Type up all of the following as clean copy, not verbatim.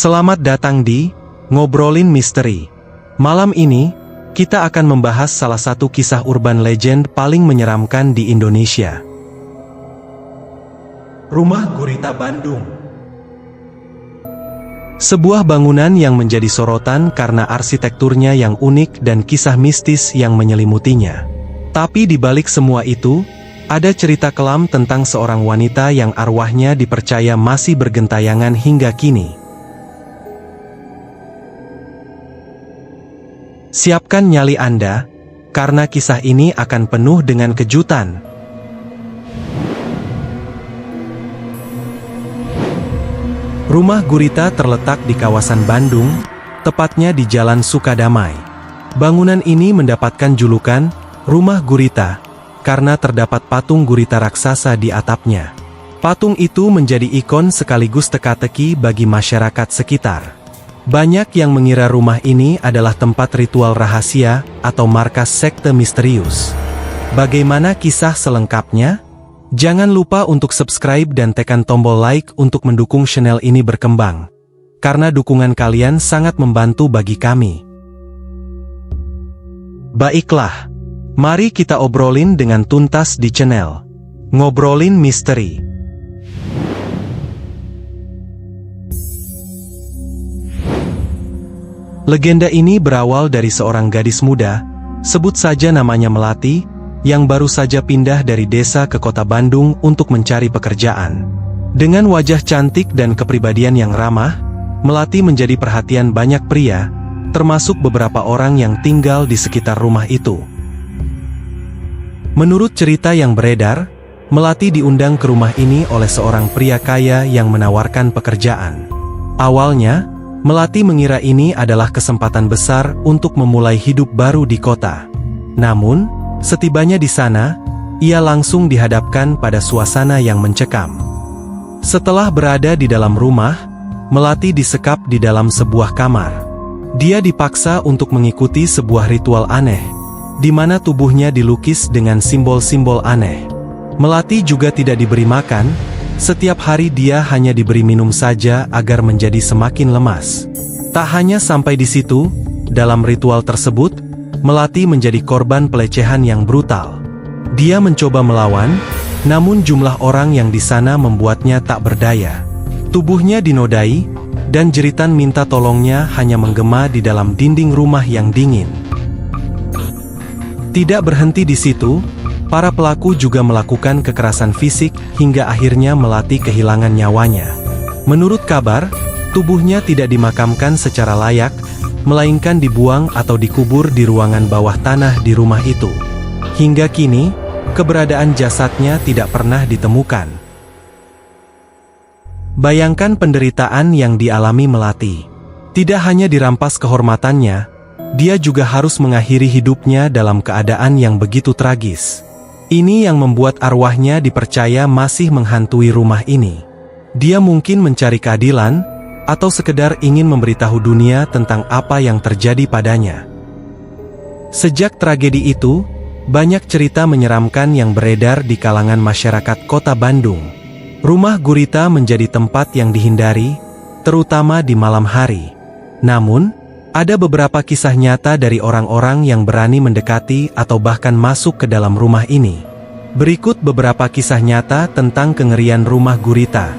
Selamat datang di Ngobrolin Misteri. Malam ini, kita akan membahas salah satu kisah urban legend paling menyeramkan di Indonesia. Rumah Gurita Bandung. Sebuah bangunan yang menjadi sorotan karena arsitekturnya yang unik dan kisah mistis yang menyelimutinya. Tapi di balik semua itu, ada cerita kelam tentang seorang wanita yang arwahnya dipercaya masih bergentayangan hingga kini. Siapkan nyali Anda, karena kisah ini akan penuh dengan kejutan. Rumah Gurita terletak di kawasan Bandung, tepatnya di Jalan Sukadamai. Bangunan ini mendapatkan julukan Rumah Gurita, karena terdapat patung gurita raksasa di atapnya. Patung itu menjadi ikon sekaligus teka-teki bagi masyarakat sekitar. Banyak yang mengira rumah ini adalah tempat ritual rahasia atau markas sekte misterius. Bagaimana kisah selengkapnya? Jangan lupa untuk subscribe dan tekan tombol like untuk mendukung channel ini berkembang. Karena dukungan kalian sangat membantu bagi kami. Baiklah, mari kita obrolin dengan tuntas di channel Ngobrolin Misteri. Legenda ini berawal dari seorang gadis muda, sebut saja namanya Melati, yang baru saja pindah dari desa ke kota Bandung untuk mencari pekerjaan. Dengan wajah cantik dan kepribadian yang ramah, Melati menjadi perhatian banyak pria, termasuk beberapa orang yang tinggal di sekitar rumah itu. Menurut cerita yang beredar, Melati diundang ke rumah ini oleh seorang pria kaya yang menawarkan pekerjaan. Awalnya, Melati mengira ini adalah kesempatan besar untuk memulai hidup baru di kota. Namun, setibanya di sana, ia langsung dihadapkan pada suasana yang mencekam. Setelah berada di dalam rumah, Melati disekap di dalam sebuah kamar. Dia dipaksa untuk mengikuti sebuah ritual aneh, di mana tubuhnya dilukis dengan simbol-simbol aneh. Melati juga tidak diberi makan. Setiap hari dia hanya diberi minum saja agar menjadi semakin lemas. Tak hanya sampai di situ, dalam ritual tersebut, Melati menjadi korban pelecehan yang brutal. Dia mencoba melawan, namun jumlah orang yang di sana membuatnya tak berdaya. Tubuhnya dinodai, dan jeritan minta tolongnya hanya menggema di dalam dinding rumah yang dingin. Tidak berhenti di situ, para pelaku juga melakukan kekerasan fisik hingga akhirnya Melati kehilangan nyawanya. Menurut kabar, tubuhnya tidak dimakamkan secara layak, melainkan dibuang atau dikubur di ruangan bawah tanah di rumah itu. Hingga kini, keberadaan jasadnya tidak pernah ditemukan. Bayangkan penderitaan yang dialami Melati. Tidak hanya dirampas kehormatannya, dia juga harus mengakhiri hidupnya dalam keadaan yang begitu tragis. Ini yang membuat arwahnya dipercaya masih menghantui rumah ini. Dia mungkin mencari keadilan, atau sekedar ingin memberitahu dunia tentang apa yang terjadi padanya. Sejak tragedi itu, banyak cerita menyeramkan yang beredar di kalangan masyarakat kota Bandung. Rumah Gurita menjadi tempat yang dihindari, terutama di malam hari. Namun, ada beberapa kisah nyata dari orang-orang yang berani mendekati atau bahkan masuk ke dalam rumah ini. Berikut beberapa kisah nyata tentang kengerian rumah Gurita.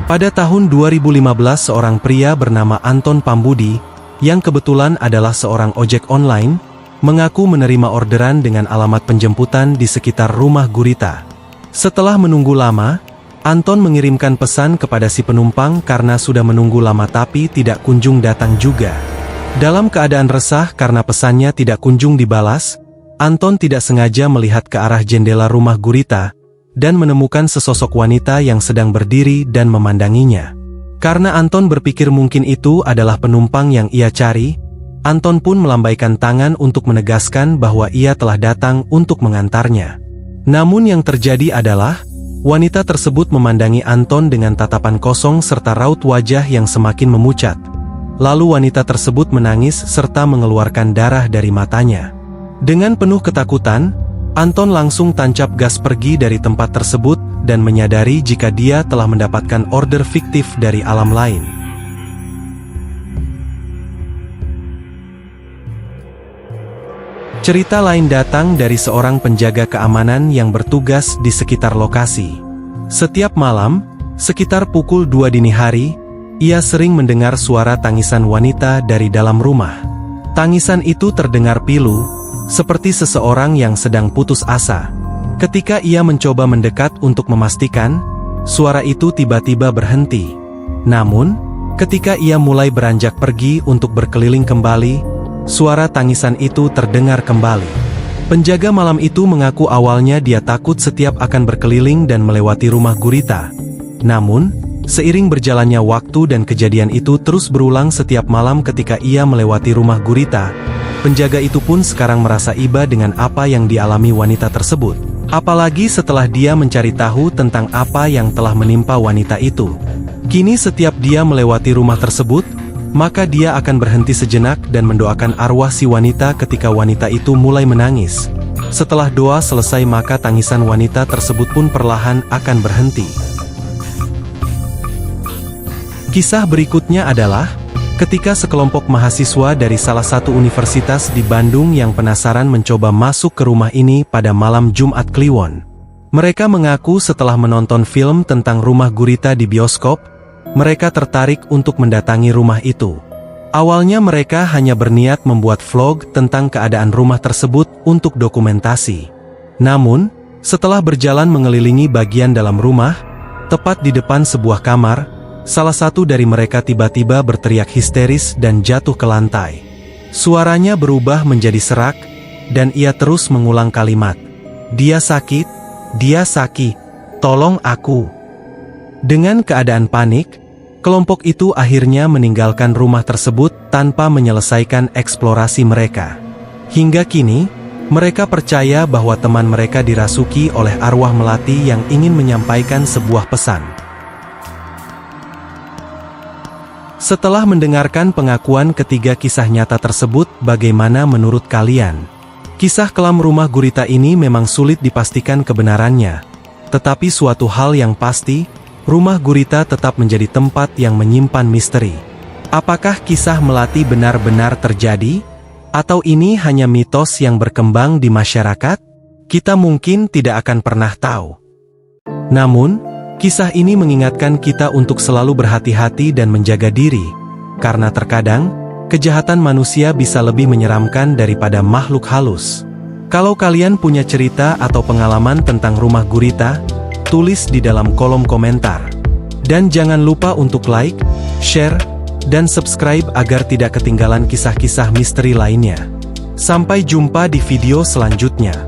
Pada tahun 2015 seorang pria bernama Anton Pambudi, yang kebetulan adalah seorang ojek online, mengaku menerima orderan dengan alamat penjemputan di sekitar rumah Gurita. Setelah menunggu lama, Anton mengirimkan pesan kepada si penumpang karena sudah menunggu lama tapi tidak kunjung datang juga. Dalam keadaan resah karena pesannya tidak kunjung dibalas, Anton tidak sengaja melihat ke arah jendela rumah Gurita, dan menemukan sesosok wanita yang sedang berdiri dan memandanginya. Karena Anton berpikir mungkin itu adalah penumpang yang ia cari, Anton pun melambaikan tangan untuk menegaskan bahwa ia telah datang untuk mengantarnya. Namun yang terjadi adalah, wanita tersebut memandangi Anton dengan tatapan kosong serta raut wajah yang semakin memucat. Lalu wanita tersebut menangis serta mengeluarkan darah dari matanya. Dengan penuh ketakutan, Anton langsung tancap gas pergi dari tempat tersebut dan menyadari jika dia telah mendapatkan order fiktif dari alam lain. Cerita lain datang dari seorang penjaga keamanan yang bertugas di sekitar lokasi. Setiap malam, sekitar pukul 2 dini hari, ia sering mendengar suara tangisan wanita dari dalam rumah. Tangisan itu terdengar pilu, seperti seseorang yang sedang putus asa. Ketika ia mencoba mendekat untuk memastikan, suara itu tiba-tiba berhenti. Namun, ketika ia mulai beranjak pergi untuk berkeliling kembali, suara tangisan itu terdengar kembali. Penjaga malam itu mengaku awalnya dia takut setiap akan berkeliling dan melewati rumah gurita. Namun, seiring berjalannya waktu dan kejadian itu terus berulang setiap malam ketika ia melewati rumah gurita, penjaga itu pun sekarang merasa iba dengan apa yang dialami wanita tersebut. Apalagi setelah dia mencari tahu tentang apa yang telah menimpa wanita itu. Kini setiap dia melewati rumah tersebut, maka dia akan berhenti sejenak dan mendoakan arwah si wanita ketika wanita itu mulai menangis. Setelah doa selesai maka tangisan wanita tersebut pun perlahan akan berhenti. Kisah berikutnya adalah, ketika sekelompok mahasiswa dari salah satu universitas di Bandung yang penasaran mencoba masuk ke rumah ini pada malam Jumat Kliwon. Mereka mengaku setelah menonton film tentang rumah gurita di bioskop, mereka tertarik untuk mendatangi rumah itu. Awalnya mereka hanya berniat membuat vlog tentang keadaan rumah tersebut untuk dokumentasi. Namun, setelah berjalan mengelilingi bagian dalam rumah, tepat di depan sebuah kamar, salah satu dari mereka tiba-tiba berteriak histeris dan jatuh ke lantai. Suaranya berubah menjadi serak, dan ia terus mengulang kalimat, "Dia sakit, tolong aku." Dengan keadaan panik, kelompok itu akhirnya meninggalkan rumah tersebut tanpa menyelesaikan eksplorasi mereka. Hingga kini, mereka percaya bahwa teman mereka dirasuki oleh arwah melati yang ingin menyampaikan sebuah pesan. Setelah mendengarkan pengakuan ketiga kisah nyata tersebut, bagaimana menurut kalian? Kisah kelam rumah gurita ini memang sulit dipastikan kebenarannya. Tetapi suatu hal yang pasti, rumah gurita tetap menjadi tempat yang menyimpan misteri. Apakah kisah melati benar-benar terjadi? Atau ini hanya mitos yang berkembang di masyarakat? Kita mungkin tidak akan pernah tahu. Namun, kisah ini mengingatkan kita untuk selalu berhati-hati dan menjaga diri, karena terkadang, kejahatan manusia bisa lebih menyeramkan daripada makhluk halus. Kalau kalian punya cerita atau pengalaman tentang rumah gurita, tulis di dalam kolom komentar. Dan jangan lupa untuk like, share, dan subscribe agar tidak ketinggalan kisah-kisah misteri lainnya. Sampai jumpa di video selanjutnya.